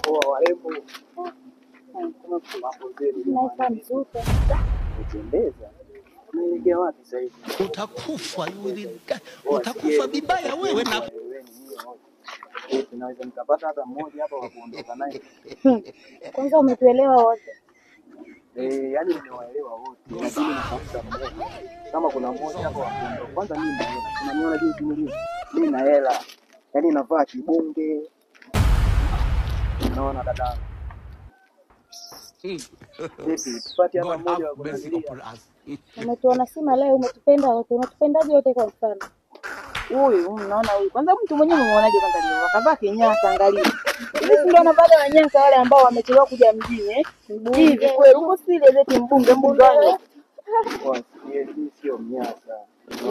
Poa warembo. Utembeza. Unaelekea wapi sasa hivi? Utakufa utakufa vibaya wewe na tunaweza nikapata hata mmoja hapa wa kuondoka naye. Kwanza umetuelewa wote. Yaani nimewaelewa wote. Lakini natafuta mmoja. Kama kuna mmoja hapa wa kuondoka. Kwanza mimi na hela. Unaniona jinsi nilivyo? Mimi na hela. Yaani navaa kibonge. Unaona dada? Tupate hapa mmoja wa kuangalia. Umetuona sima leo, umetupenda wote. Unatupendaje wote kwa mfano? Huyu unaona huyu. Kwanza mtu mwenyewe umeonaje kwanza leo? Akavaa kinyasa angalia. Hivi ndio na baada ya nyasa wale ambao wamechelewa kuja mjini hivi kweli uko sile zeti mbunge wao. Sio mnyasa.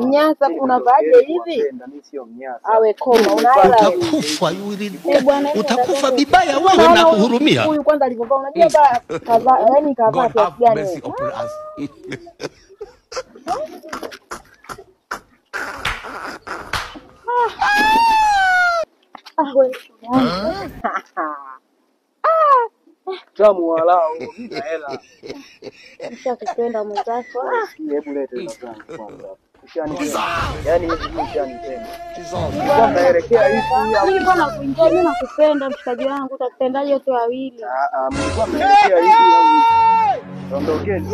Mnyasa unavaaje hivi? Mimi sio mnyasa. Awe koma unaala. utakufa utakufa vibaya wewe na kuhurumia. Huyu kwanza alivyovaa unajua kavaa yani kavaa kiasi gani? Tamu walao na hela. Nishakupenda mwenzako. Hebu lete hela zangu kwanza. Yaani hivi mshanipenda. Kwanza elekea hivi au Mimi bwana kuingia, mimi nakupenda mshikaji wangu, utakupendaje wote wawili? mlikuwa mnaelekea hivi au ondokeni.